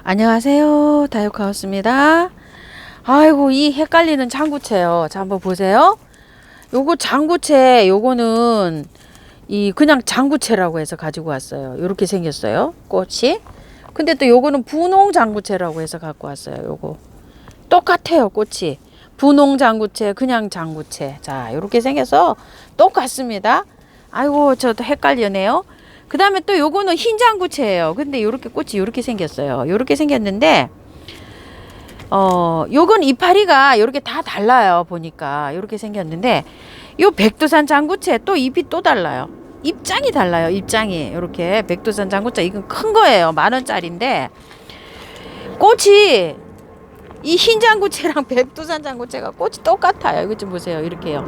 안녕하세요. 다육하우스입니다. 아이고, 이 헷갈리는 장구채요. 자, 한번 보세요. 요거 장구채, 요거는 그냥 장구채라고 해서 가지고 왔어요. 요렇게 생겼어요. 꽃이. 근데 또 요거는 분홍 장구채라고 해서 갖고 왔어요. 요거. 똑같아요, 꽃이. 분홍 장구채, 그냥 장구채. 자, 요렇게 생겨서 똑같습니다. 아이고, 저도 헷갈리네요. 그 다음에 또 요거는 흰 장구채예요. 근데 요렇게 꽃이 요렇게 생겼어요. 요렇게 생겼는데, 요건 이파리가 요렇게 다 달라요. 보니까. 요렇게 생겼는데, 요 백두산 장구채 또 잎이 또 달라요. 입장이 달라요. 입장이. 요렇게 백두산 장구채. 이건 큰 거예요. 10,000원짜리인데, 꽃이 이 흰 장구채랑 백두산 장구채가 꽃이 똑같아요. 이거 좀 보세요. 이렇게요.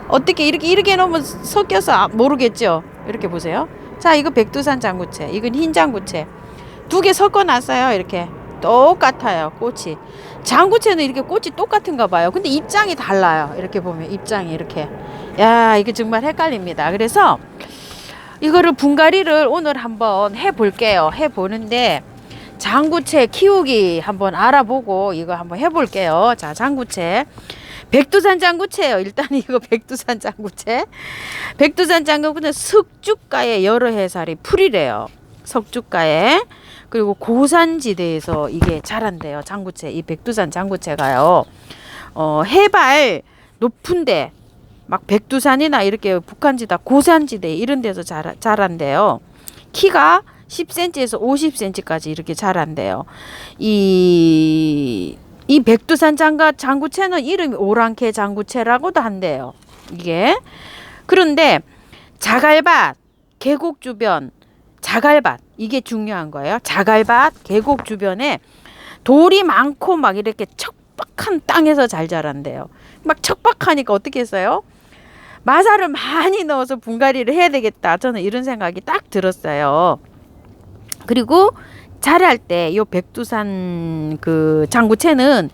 어떻게 이렇게 놓으면 섞여서 모르겠죠? 이렇게 보세요. 자, 이거 백두산 장구채, 이건 흰 장구채. 두 개 섞어 놨어요. 이렇게 똑같아요. 꽃이. 장구채는 이렇게 꽃이 똑같은가 봐요. 근데 입장이 달라요. 이렇게 보면 입장이 이렇게. 야, 이게 정말 헷갈립니다. 그래서 이거를 분갈이를 오늘 한번 해 볼게요. 해 보는데 장구채 키우기 한번 알아보고 이거 한번 해 볼게요. 자, 장구채. 백두산 장구채예요. 일단 이거 백두산 장구채. 백두산 장구채는 석주가의 여러 해살이 풀이래요. 석주가에. 그리고 고산지대에서 이게 자란대요. 장구채. 이 백두산 장구채가요. 해발 높은데 막 백두산이나 이렇게 북한지대, 고산지대 이런 데서 자란대요. 키가 10cm에서 50cm까지 이렇게 자란대요. 이 백두산 장구채는 이름이 오랑캐 장구채라고도 한대요. 이게. 그런데 자갈밭, 계곡 주변, 자갈밭 이게 중요한 거예요. 자갈밭, 계곡 주변에 돌이 많고 막 이렇게 척박한 땅에서 잘 자란대요. 막 척박하니까 어떻게 했어요? 마사를 많이 넣어서 분갈이를 해야 되겠다. 저는 이런 생각이 딱 들었어요. 그리고 자랄 때 요 백두산 그 장구채는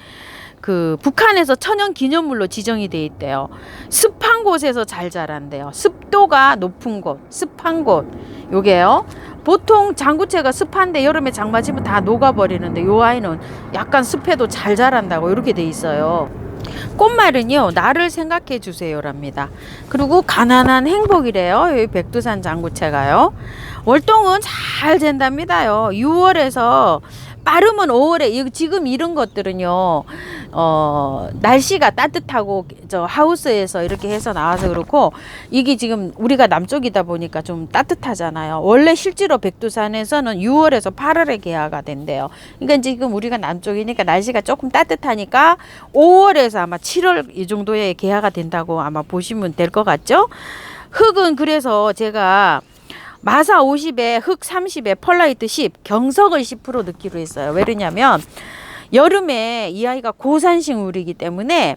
그 북한에서 천연 기념물로 지정이 돼 있대요. 습한 곳에서 잘 자란대요. 습도가 높은 곳, 습한 곳. 요게요. 보통 장구채가 습한데 여름에 장 맞으면 다 녹아버리는데 요 아이는 약간 습해도 잘 자란다고 이렇게 돼 있어요. 꽃말은요, 나를 생각해 주세요랍니다. 그리고 가난한 행복이래요. 이 백두산 장구채가요. 월동은 잘 된답니다요. 6월에서 빠르면 5월에 지금 이런 것들은요, 날씨가 따뜻하고 저 하우스에서 이렇게 해서 나와서 그렇고 이게 지금 우리가 남쪽이다 보니까 좀 따뜻하잖아요. 원래 실제로 백두산에서는 6월에서 8월에 개화가 된대요. 그러니까 지금 우리가 남쪽이니까 날씨가 조금 따뜻하니까 5월에서 아마 7월 이 정도에 개화가 된다고 아마 보시면 될 것 같죠. 흙은 그래서 제가 마사 50에 흙 30에 펄라이트 10 경석을 10% 넣기로 했어요. 왜냐면 여름에 이 아이가 고산식물이기 때문에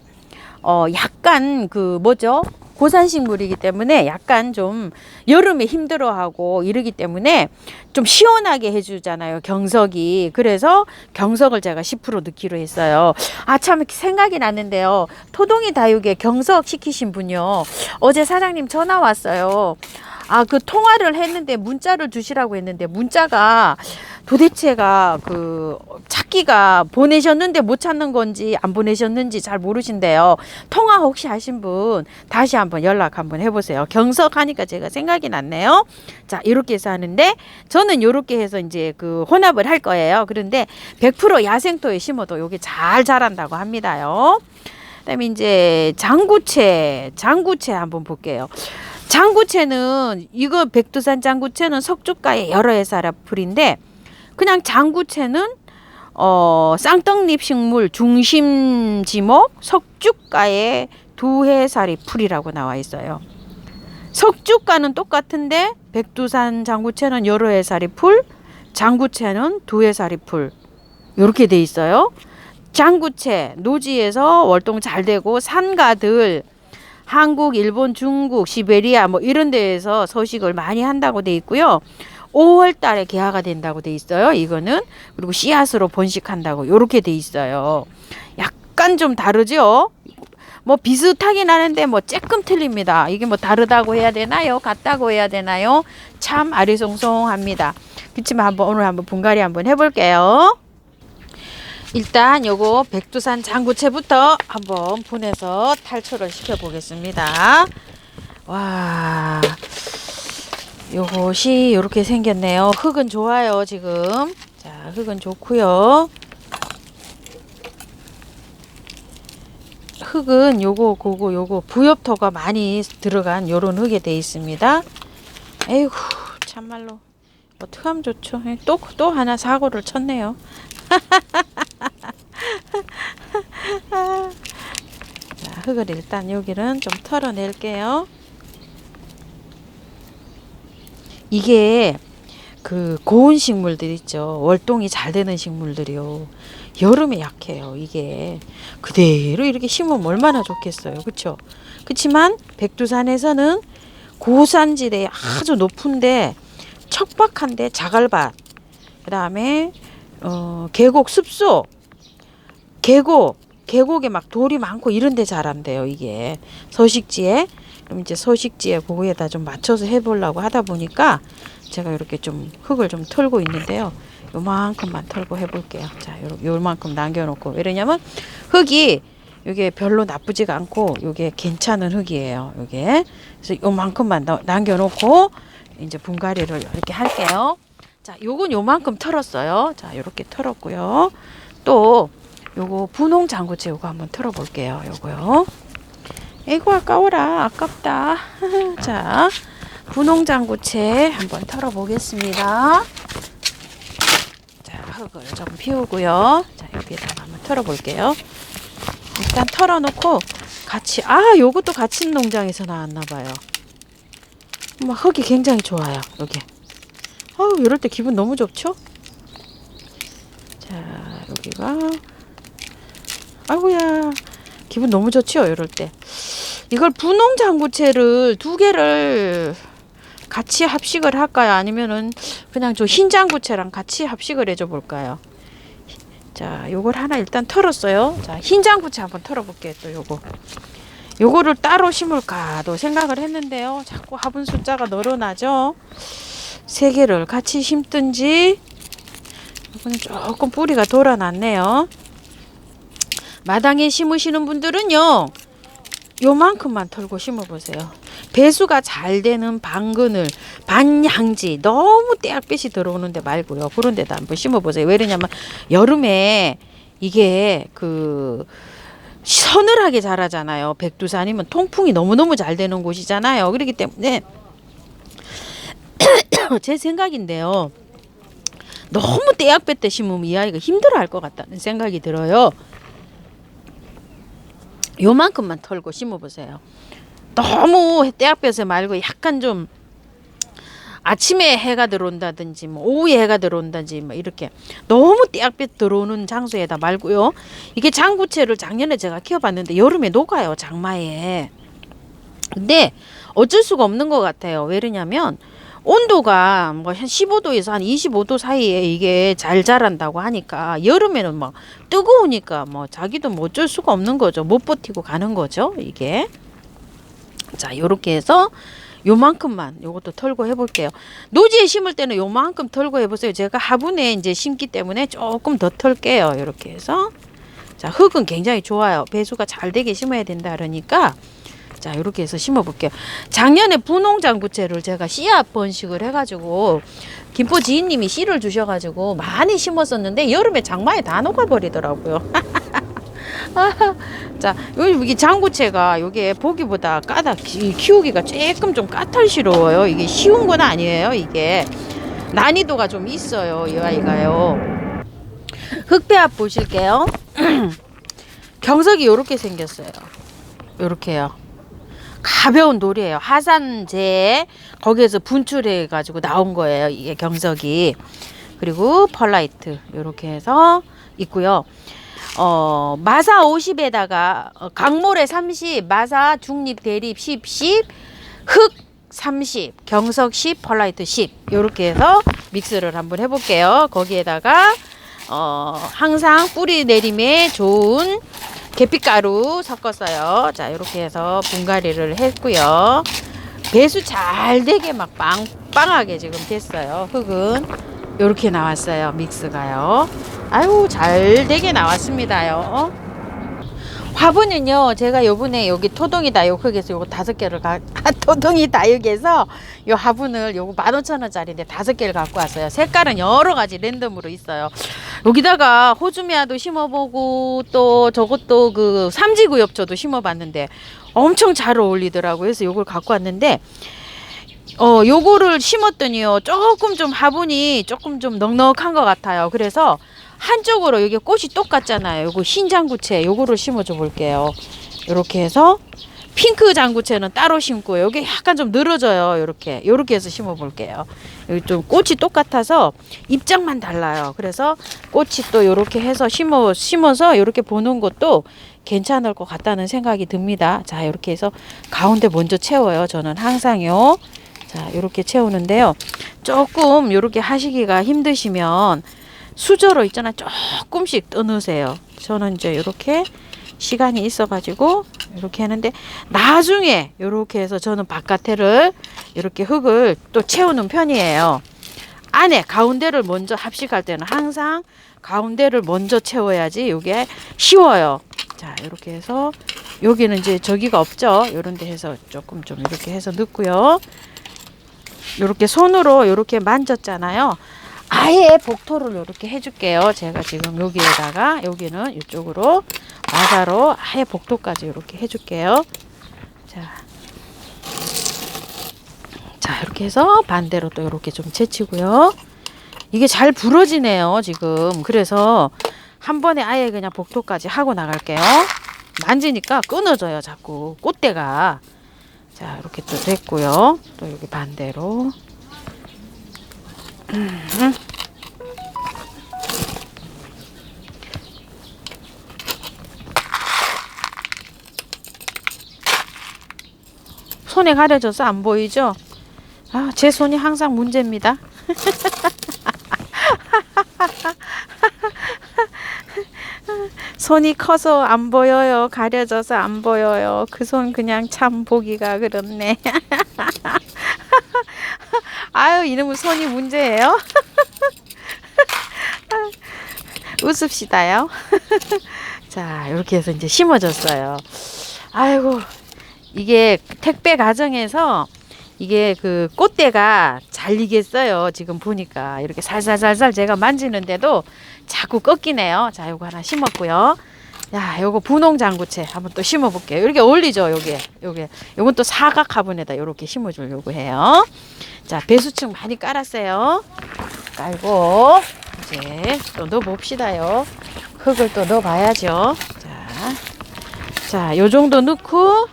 약간 그 뭐죠? 고산식물이기 때문에 약간 좀 여름에 힘들어하고 이러기 때문에 좀 시원하게 해주잖아요. 경석이. 그래서 경석을 제가 10% 넣기로 했어요. 아, 참 생각이 났는데요. 토동이 다육에 경석 시키신 분이요. 어제 사장님 전화 왔어요. 아, 그 통화를 했는데 문자를 주시라고 했는데 문자가 도대체가 그 찾기가 보내셨는데 못 찾는 건지 안 보내셨는지 잘 모르신대요. 통화 혹시 하신 분 다시 한번 연락 한번 해보세요. 경석하니까 제가 생각이 났네요. 자, 이렇게 해서 하는데 저는 이렇게 해서 이제 그 혼합을 할 거예요. 그런데 100% 야생토에 심어도 이게 잘 자란다고 합니다요. 그다음에 이제 장구채 한번 볼게요. 장구채는 이거 백두산 장구채는 석주가의 여러 해살의 풀인데 그냥 장구채는 쌍떡잎 식물 중심 지목 석주가의 2해살이 풀이라고 나와 있어요. 석주가는 똑같은데 백두산 장구채는 여러 해살이 풀, 장구채는 2해살이 풀 이렇게 돼 있어요. 장구채 노지에서 월동 잘 되고 산가들 한국, 일본, 중국, 시베리아 뭐 이런 데에서 서식을 많이 한다고 돼 있고요. 5월 달에 개화가 된다고 돼 있어요. 이거는. 그리고 씨앗으로 번식한다고 이렇게 돼 있어요. 약간 좀 다르죠. 뭐 비슷하긴 하는데 뭐 조금 틀립니다. 이게 뭐 다르다고 해야 되나요? 같다고 해야 되나요? 참 아리송송합니다. 그렇지만 오늘 한번 분갈이 한번 해볼게요. 일단 요거 백두산 장구채부터 한번 분해서 탈초를 시켜 보겠습니다. 와, 요것이 요렇게 생겼네요. 흙은 좋아요, 지금. 자, 흙은 좋고요. 흙은 요거 부엽토가 많이 들어간 요런 흙에 돼 있습니다. 에이구, 참말로 뭐 어떡하면 좋죠. 또 하나 사고를 쳤네요. 자, 흙을 일단 여기는 좀 털어낼게요. 이게 그 고운 식물들 있죠. 월동이 잘 되는 식물들이요. 여름에 약해요. 이게 그대로 이렇게 심으면 얼마나 좋겠어요. 그렇죠? 그렇지만 백두산에서는 고산지대 아주 높은데 척박한데 자갈밭, 그 다음에 계곡 습소, 계곡에 막 돌이 많고 이런 데 자란대요. 이게 서식지에. 그럼 이제 서식지에 그거에다 좀 맞춰서 해보려고 하다 보니까 제가 이렇게 좀 흙을 좀 털고 있는데요. 요만큼만 털고 해볼게요. 자, 요만큼 남겨놓고. 왜냐면 흙이 이게 별로 나쁘지가 않고 이게 괜찮은 흙이에요. 이게. 그래서 요만큼만 남겨놓고 이제 분갈이를 이렇게 할게요. 자, 요건 요만큼 털었어요. 자, 요렇게 털었고요. 또 요거 분홍 장구채 요거 한번 털어볼게요. 요거요. 에이구, 아까워라. 아깝다. 자, 분홍 장구채 한번 털어보겠습니다. 자, 흙을 좀 피우고요. 자, 여기에다가 한번 털어볼게요. 일단 털어놓고 같이, 요것도 같이 농장에서 나왔나봐요. 막 흙이 굉장히 좋아요. 여기. 이럴 때 기분 너무 좋죠? 자, 여기가. 아이고야. 기분 너무 좋죠? 이럴 때. 이걸 분홍 장구채를 두 개를 같이 합식을 할까요? 아니면은 그냥 저 흰 장구채랑 같이 합식을 해줘 볼까요? 자, 요걸 하나 일단 털었어요. 자, 흰 장구채 한번 털어볼게요. 또 요거를 따로 심을까도 생각을 했는데요. 자꾸 화분 숫자가 늘어나죠. 세 개를 같이 심든지. 이거는 조금 뿌리가 돌아났네요. 마당에 심으시는 분들은요, 요만큼만 털고 심어보세요. 배수가 잘 되는 반그늘, 반향지, 너무 떼약볕이 들어오는데 말고요. 그런 데다 한번 심어보세요. 왜냐면 여름에 이게 서늘하게 자라잖아요. 백두산이면 통풍이 너무너무 잘 되는 곳이잖아요. 그렇기 때문에 제 생각인데요. 너무 떼약볕 때 심으면 이 아이가 힘들어할 것 같다는 생각이 들어요. 요만큼만 털고 심어보세요. 너무 떼약볕에 말고 약간 좀 아침에 해가 들어온다든지 뭐 오후에 해가 들어온다든지 뭐 이렇게 너무 떼약볕 들어오는 장소에다 말고요. 이게 장구채를 작년에 제가 키워봤는데 여름에 녹아요. 장마에. 근데 어쩔 수가 없는 것 같아요. 왜냐면 온도가 뭐 한 15도에서 한 25도 사이에 이게 잘 자란다고 하니까 여름에는 막 뜨거우니까 뭐 자기도 뭐 어쩔 수가 없는 거죠. 못 버티고 가는 거죠. 이게. 자, 요렇게 해서 요만큼만 요것도 털고 해볼게요. 노지에 심을 때는 요만큼 털고 해보세요. 제가 화분에 이제 심기 때문에 조금 더 털게요. 요렇게 해서. 자, 흙은 굉장히 좋아요. 배수가 잘 되게 심어야 된다 그러니까. 자, 이렇게 해서 심어볼게요. 작년에 분홍 장구채를 제가 씨앗 번식을 해가지고 김포 지인님이 씨를 주셔가지고 많이 심었었는데 여름에 장마에 다 녹아버리더라고요. 자, 여기 장구채가 요게 보기보다 키우기가 조금 좀 까탈스러워요. 이게 쉬운 건 아니에요. 이게 난이도가 좀 있어요. 이 아이가요. 흙배합 보실게요. 경석이 요렇게 생겼어요. 요렇게요. 가벼운 돌이에요. 하산재 거기에서 분출해 가지고 나온 거예요. 이게 경석이. 그리고 펄라이트 요렇게 해서 있고요. 마사 50에다가 강모래 30, 마사 중립 대립 10, 흙 30, 경석 10, 펄라이트 10 요렇게 해서 믹스를 한번 해볼게요. 거기에다가 항상 뿌리 내림에 좋은 계피가루 섞었어요. 자, 이렇게 해서 분갈이를 했고요. 배수 잘 되게 막 빵빵하게 지금 됐어요. 흙은 이렇게 나왔어요. 믹스가요. 아유, 잘 되게 나왔습니다요. 화분은요, 제가 요번에 여기 토동이 다육흙에서 요거 5개를 토동이 다육에서 요 화분을 요거 15,000원짜리인데 5개를 갖고 왔어요. 색깔은 여러 가지 랜덤으로 있어요. 여기다가 호주미아도 심어보고 또 저것도 그 삼지구엽초도 심어봤는데 엄청 잘 어울리더라고요. 그래서 요걸 갖고 왔는데 요거를 심었더니요, 조금 좀 화분이 조금 좀 넉넉한 것 같아요. 그래서 한쪽으로 여기 꽃이 똑같잖아요. 요거 흰 장구채 요거를 심어줘 볼게요. 요렇게 해서 핑크 장구채는 따로 심고 여기 약간 좀 늘어져요. 요렇게 해서 심어 볼게요. 여기 좀 꽃이 똑같아서 입장만 달라요. 그래서 꽃이 또 요렇게 해서 심어서 요렇게 보는 것도 괜찮을 것 같다는 생각이 듭니다. 자, 요렇게 해서 가운데 먼저 채워요. 저는 항상요. 자, 요렇게 채우는데요. 조금 요렇게 하시기가 힘드시면 수저로 있잖아, 조금씩 떠넣으세요. 저는 이제 이렇게 시간이 있어가지고 이렇게 하는데, 나중에 이렇게 해서 저는 바깥에를 이렇게 흙을 또 채우는 편이에요. 안에 가운데를 먼저 합식할 때는 항상 가운데를 먼저 채워야지 이게 쉬워요. 자, 이렇게 해서 여기는 이제 저기가 없죠. 이런 데 해서 조금 좀 이렇게 해서 넣고요. 이렇게 손으로 이렇게 만졌잖아요. 아예 복토를 이렇게 해줄게요. 제가 지금 여기에다가 여기는 이쪽으로 마사로 아예 복토까지 이렇게 해줄게요. 자, 이렇게 해서 반대로 또 이렇게 좀 채치고요. 이게 잘 부러지네요, 지금. 그래서 한 번에 아예 그냥 복토까지 하고 나갈게요. 만지니까 끊어져요, 자꾸 꽃대가. 자, 이렇게 또 됐고요. 또 여기 반대로. 손에 가려져서 안 보이죠? 아, 제 손이 항상 문제입니다. 손이 커서 안 보여요. 가려져서 안 보여요. 그 손 그냥 참 보기가 그렇네. 아유, 이놈의 손이 문제예요. 웃읍시다요. 자, 이렇게 해서 이제 심어졌어요. 아이고, 이게 택배 과정에서 이게 그 꽃대가 잘리겠어요. 지금 보니까 이렇게 살살살살 제가 만지는데도 자꾸 꺾이네요. 자, 요거 하나 심었고요. 야, 요거 분홍 장구채 한번 또 심어 볼게요. 이렇게 어울리죠, 요건 또 사각 화분에다 이렇게 심어 주려고 해요. 자, 배수층 많이 깔았어요. 깔고 이제 또 넣어 봅시다요. 흙을 또 넣어 봐야죠. 자, 요 정도 넣고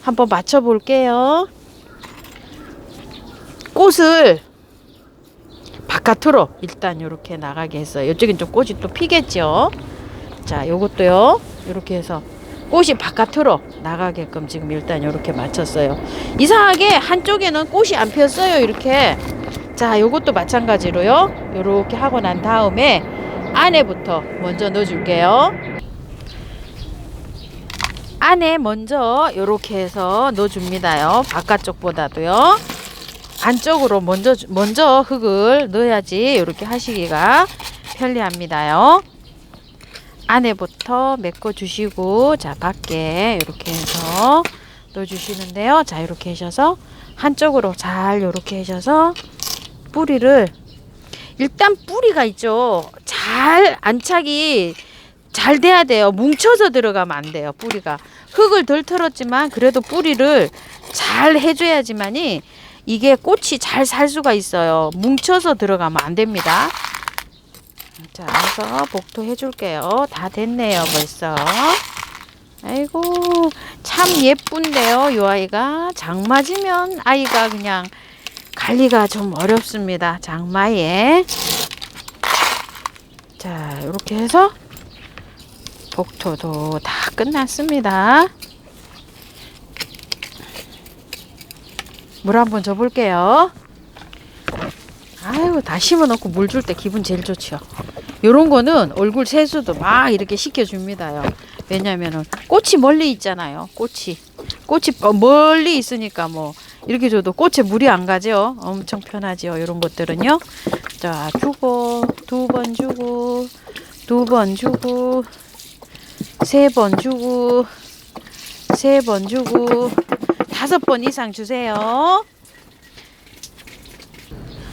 한번 맞춰 볼게요. 꽃을 바깥으로 일단 이렇게 나가게 했어요. 이쪽엔 좀 꽃이 또 피겠죠. 자, 요것도요. 이렇게 해서 꽃이 바깥으로 나가게끔 지금 일단 이렇게 맞췄어요. 이상하게 한쪽에는 꽃이 안 폈어요. 이렇게. 자, 요것도 마찬가지로요. 이렇게 하고 난 다음에 안에부터 먼저 넣어 줄게요. 안에 먼저 이렇게 해서 넣어 줍니다요. 바깥쪽보다도요. 안쪽으로 먼저 흙을 넣어야지 이렇게 하시기가 편리합니다요. 안에부터 메꿔 주시고, 자, 밖에 이렇게 해서 넣어 주시는데요. 자, 이렇게 하셔서 한쪽으로 잘 이렇게 하셔서 뿌리를, 일단 뿌리가 있죠. 잘 안착이 잘 돼야 돼요. 뭉쳐서 들어가면 안 돼요. 뿌리가 흙을 덜 털었지만 그래도 뿌리를 잘 해줘야지만이 이게 꽃이 잘 살 수가 있어요. 뭉쳐서 들어가면 안 됩니다. 자, 그래서 복토 해줄게요. 다 됐네요, 벌써. 아이고, 참 예쁜데요, 이 아이가. 장마지면 아이가 그냥 관리가 좀 어렵습니다. 장마에. 자, 이렇게 해서 복토도 다 끝났습니다. 물 한번 줘볼게요. 아유, 다 심어놓고 물 줄 때 기분 제일 좋죠. 요런 거는 얼굴 세수도 막 이렇게 시켜줍니다요. 왜냐면은 꽃이 멀리 있잖아요. 꽃이 멀리 있으니까 뭐 이렇게 줘도 꽃에 물이 안 가죠. 엄청 편하죠. 이런 것들은요. 자, 주고 2번 주고 2번 주고 3번 주고 3번 주고 5번 이상 주세요.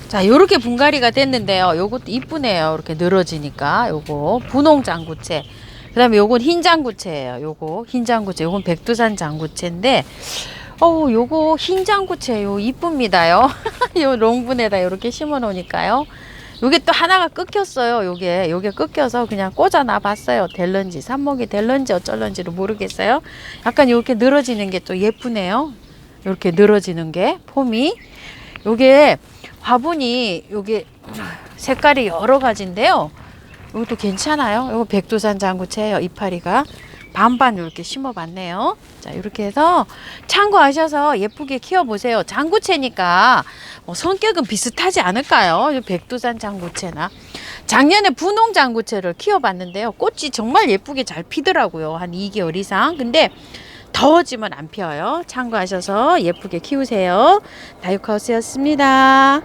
자, 요렇게 분갈이가 됐는데요. 요것도 이쁘네요. 이렇게 늘어지니까. 요거 분홍 장구채. 그 다음에 요건 흰 장구채예요. 요거 흰 장구채. 요건 백두산 장구채인데 요거 흰 장구채 요 이쁩니다요. 요 롱분에다 요렇게 심어 놓으니까요. 요게 또 하나가 끊겼어요. 요게 끊겨서 그냥 꽂아 놔 봤어요. 될런지 삽목이 될런지 어쩔런지를 모르겠어요. 약간 요렇게 늘어지는 게 또 예쁘네요. 요렇게 늘어지는 게 폼이 요게 화분이 요게 색깔이 여러 가지인데요. 이것도 괜찮아요. 이거 백두산 장구채예요. 이파리가 반반 이렇게 심어봤네요. 자, 이렇게 해서 참고하셔서 예쁘게 키워보세요. 장구채니까 성격은 비슷하지 않을까요? 백두산 장구채나 작년에 분홍 장구채를 키워봤는데요. 꽃이 정말 예쁘게 잘 피더라고요. 한 2개월 이상. 근데 더워지면 안 펴요. 참고하셔서 예쁘게 키우세요. 다육하우스였습니다.